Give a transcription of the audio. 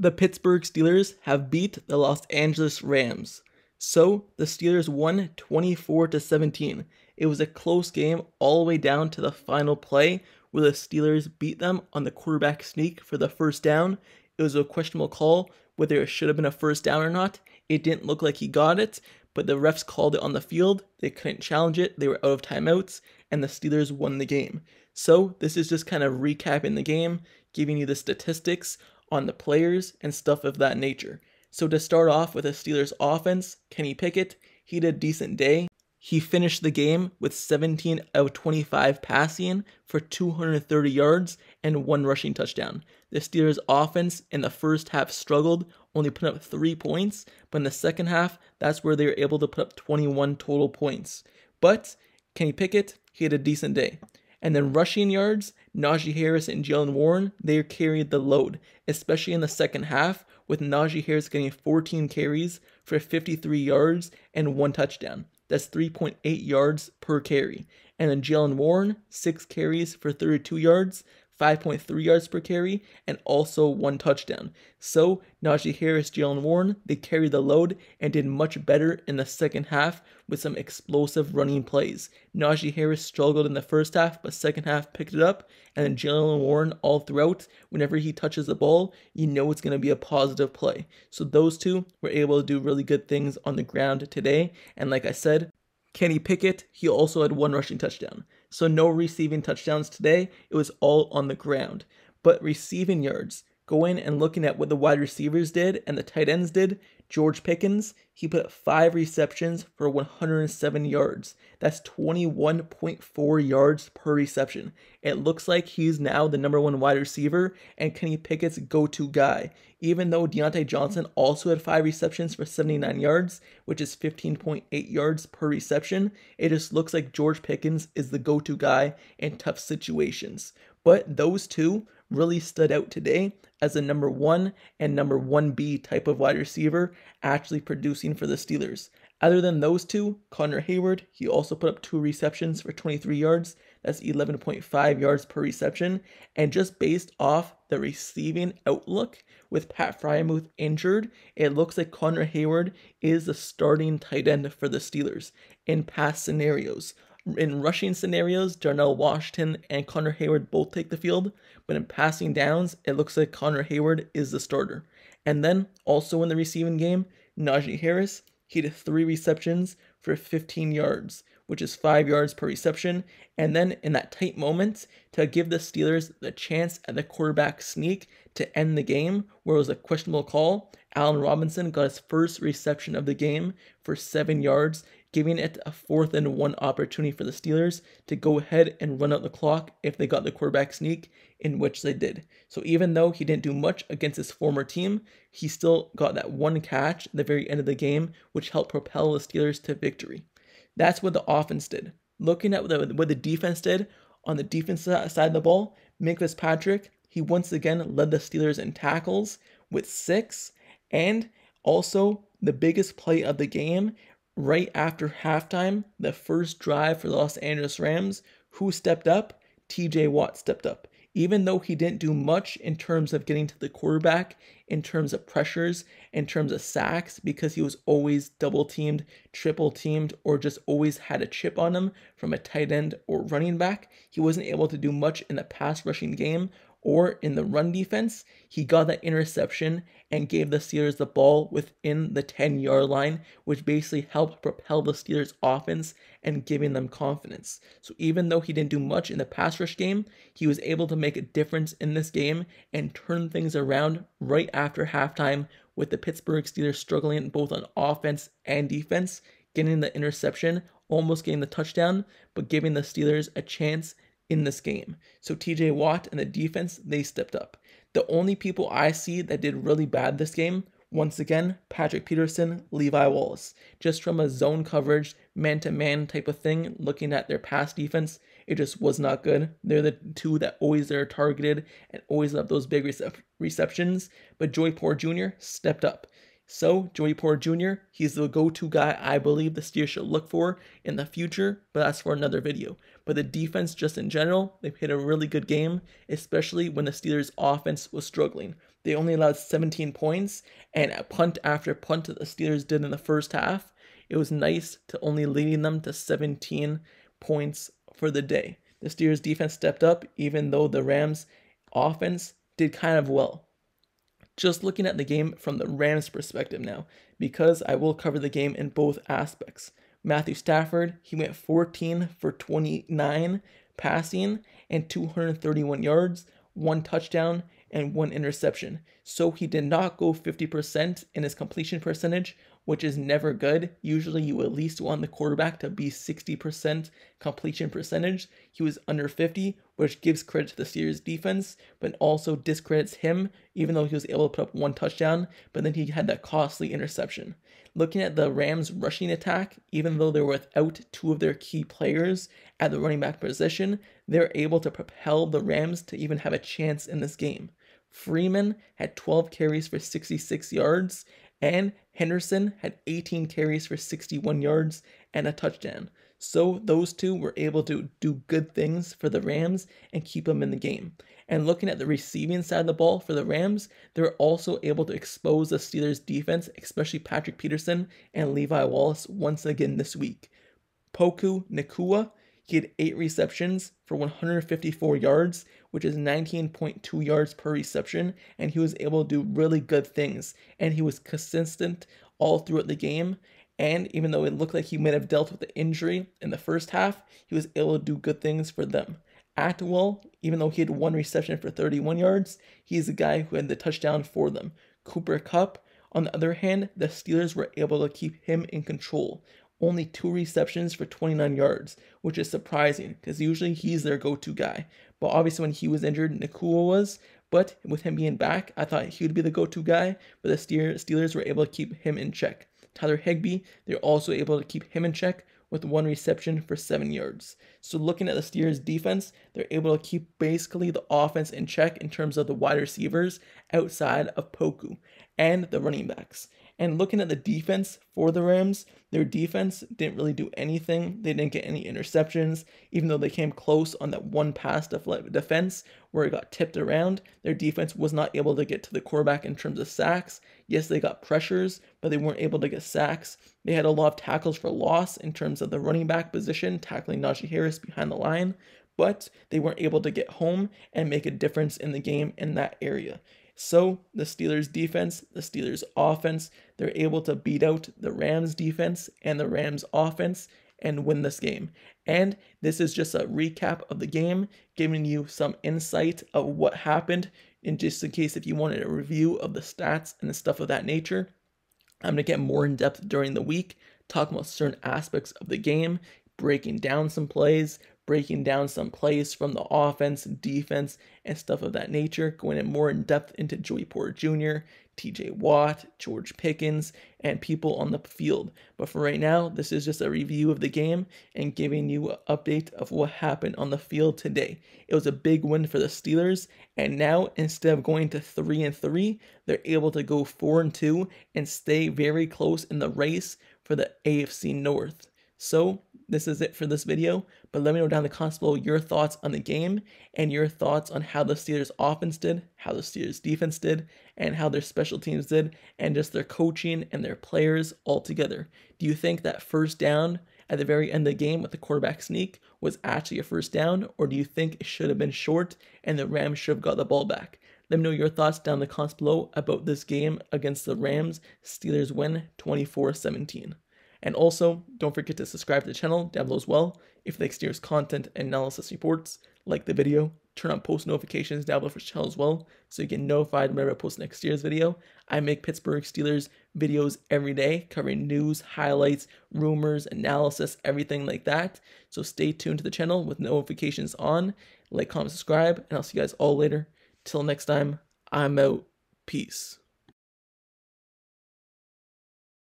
The Pittsburgh Steelers have beat the Los Angeles Rams. So the Steelers won 24-17. It was a close game all the way down to the final play where the Steelers beat them on the quarterback sneak for the first down. It was a questionable call whether it should have been a first down or not. It didn't look like he got it, but the refs called it on the field. They couldn't challenge it. They were out of timeouts, and the Steelers won the game. So this is just kind of recapping the game, giving you the statistics on the players and stuff of that nature. So to start off with the Steelers offense, Kenny Pickett, he did a decent day. He finished the game with 17 out of 25 passing for 230 yards and 1 rushing touchdown. The Steelers offense in the first half struggled, only put up 3 points, but in the second half, that's where they were able to put up 21 total points. But Kenny Pickett, he had a decent day. And then rushing yards, Najee Harris and Jaylen Warren, they carried the load, especially in the second half, with Najee Harris getting 14 carries for 53 yards and 1 touchdown. That's 3.8 yards per carry. And then Jaylen Warren, 6 carries for 32 yards, 5.3 yards per carry, and also 1 touchdown. So Najee Harris, Jaylen Warren, they carried the load and did much better in the second half with some explosive running plays. Najee Harris struggled in the first half, but second half picked it up, and then Jaylen Warren all throughout, whenever he touches the ball, you know it's going to be a positive play. So those two were able to do really good things on the ground today, and like I said, Kenny Pickett, he also had 1 rushing touchdown. So no receiving touchdowns today. It was all on the ground. But receiving yards, going and looking at what the wide receivers did and the tight ends did, George Pickens, he put up 5 receptions for 107 yards. That's 21.4 yards per reception. It looks like he's now the #1 wide receiver and Kenny Pickett's go-to guy. Even though Diontae Johnson also had 5 receptions for 79 yards, which is 15.8 yards per reception, it just looks like George Pickens is the go-to guy in tough situations. But those two really stood out today as a #1 and #1B type of wide receiver actually producing for the Steelers. Other than those two, Connor Heyward, he also put up 2 receptions for 23 yards. That's 11.5 yards per reception. And just based off the receiving outlook, with Pat Freiermuth injured, it looks like Connor Heyward is the starting tight end for the Steelers in past scenarios. In rushing scenarios, Darnell Washington and Connor Heyward both take the field, but in passing downs, it looks like Connor Heyward is the starter. And then, also in the receiving game, Najee Harris, he did 3 receptions for 15 yards, which is 5 yards per reception. And then in that tight moment, to give the Steelers the chance at the quarterback sneak to end the game, where it was a questionable call, Allen Robinson got his first reception of the game for 7 yards, giving it a 4th and 1 opportunity for the Steelers to go ahead and run out the clock if they got the quarterback sneak, in which they did. So even though he didn't do much against his former team, he still got that 1 catch at the very end of the game, which helped propel the Steelers to victory. That's what the offense did. Looking at what the defense did, on the defensive side of the ball, Minkah Fitzpatrick, he once again led the Steelers in tackles with 6, and also the biggest play of the game, right after halftime, the first drive for the Los Angeles Rams, who stepped up? TJ Watt stepped up. Even though he didn't do much in terms of getting to the quarterback, in terms of pressures, in terms of sacks, because he was always double teamed, triple teamed, or just always had a chip on him from a tight end or running back, he wasn't able to do much in the pass rushing game or in the run defense. He got that interception and gave the Steelers the ball within the 10-yard line, which basically helped propel the Steelers offense and giving them confidence. So even though he didn't do much in the pass rush game, he was able to make a difference in this game and turn things around right after halftime, with the Pittsburgh Steelers struggling both on offense and defense, getting the interception, almost getting the touchdown, but giving the Steelers a chance in this game. So TJ Watt and the defense, they stepped up. The only people I see that did really bad this game, once again, Patrick Peterson, Levi Wallace. Just from a zone coverage, man-to-man type of thing, looking at their pass defense, it just was not good. They're the two that always are targeted and always have those big receptions. But Joey Porter Jr. stepped up. So, Joey Porter Jr., he's the go-to guy I believe the Steelers should look for in the future, but that's for another video. but the defense just in general, they played a really good game, especially when the Steelers' offense was struggling. They only allowed 17 points, and a punt after punt that the Steelers did in the first half, it was nice to only leading them to 17 points for the day. The Steelers' defense stepped up, even though the Rams' offense did kind of well. Just looking at the game from the Rams' perspective now, because I will cover the game in both aspects. Matthew Stafford, he went 14 for 29 passing and 231 yards, 1 touchdown, and 1 interception. So he did not go 50% in his completion percentage, which is never good. Usually you at least want the quarterback to be 60% completion percentage. He was under 50, which gives credit to the Steelers defense, but also discredits him, even though he was able to put up 1 touchdown, but then he had that costly interception. Looking at the Rams' rushing attack, even though they're without 2 of their key players at the running back position, they're able to propel the Rams to even have a chance in this game. Freeman had 12 carries for 66 yards, and Henderson had 18 carries for 61 yards and a touchdown. So those two were able to do good things for the Rams and keep them in the game. And looking at the receiving side of the ball for the Rams, they were also able to expose the Steelers defense, especially Patrick Peterson and Levi Wallace once again this week. Puka Nacua, he had 8 receptions for 154 yards, which is 19.2 yards per reception, and he was able to do really good things, and he was consistent all throughout the game, and even though it looked like he might have dealt with the injury in the first half, he was able to do good things for them. Atwell, even though he had 1 reception for 31 yards, he's the guy who had the touchdown for them. Cooper Kupp, on the other hand, the Steelers were able to keep him in control. Only 2 receptions for 29 yards, which is surprising because usually he's their go-to guy. But obviously when he was injured, Nacua was. But with him being back, I thought he would be the go-to guy, but the Steelers were able to keep him in check. Tyler Higbee, they're also able to keep him in check with 1 reception for 7 yards. So looking at the Steelers defense, they're able to keep basically the offense in check in terms of the wide receivers outside of Puka and the running backs. And looking at the defense for the Rams, their defense didn't really do anything. They didn't get any interceptions, even though they came close on that 1 pass defense where it got tipped around. Their defense was not able to get to the quarterback in terms of sacks. Yes, they got pressures, but they weren't able to get sacks. They had a lot of tackles for loss in terms of the running back position, tackling Najee Harris behind the line, but they weren't able to get home and make a difference in the game in that area. So the Steelers defense, the Steelers offense, they're able to beat out the Rams defense and the Rams offense and win this game. And this is just a recap of the game, giving you some insight of what happened, and just in case if you wanted a review of the stats and stuff of that nature. I'm going to get more in depth during the week, talking about certain aspects of the game, breaking down some plays, breaking down some plays from the offense, defense, and stuff of that nature, going in more in depth into Joey Porter Jr., TJ Watt, George Pickens, and people on the field. But for right now, this is just a review of the game and giving you an update of what happened on the field today. It was a big win for the Steelers, and now instead of going to 3-3, they're able to go 4-2 and stay very close in the race for the AFC North. So this is it for this video, but let me know down in the comments below your thoughts on the game and your thoughts on how the Steelers offense did, how the Steelers defense did, and how their special teams did, and just their coaching and their players all together. Do you think that first down at the very end of the game with the quarterback sneak was actually a first down, or do you think it should have been short and the Rams should have got the ball back? Let me know your thoughts down in the comments below about this game against the Rams. Steelers win 24-17. And also, don't forget to subscribe to the channel down below as well. If you like Steelers content and analysis reports, like the video, turn on post notifications down below for the channel as well, so you get notified whenever I post next Steelers video. I make Pittsburgh Steelers videos every day, covering news, highlights, rumors, analysis, everything like that. So stay tuned to the channel with notifications on. Like, comment, subscribe, and I'll see you guys all later. Till next time, I'm out. Peace.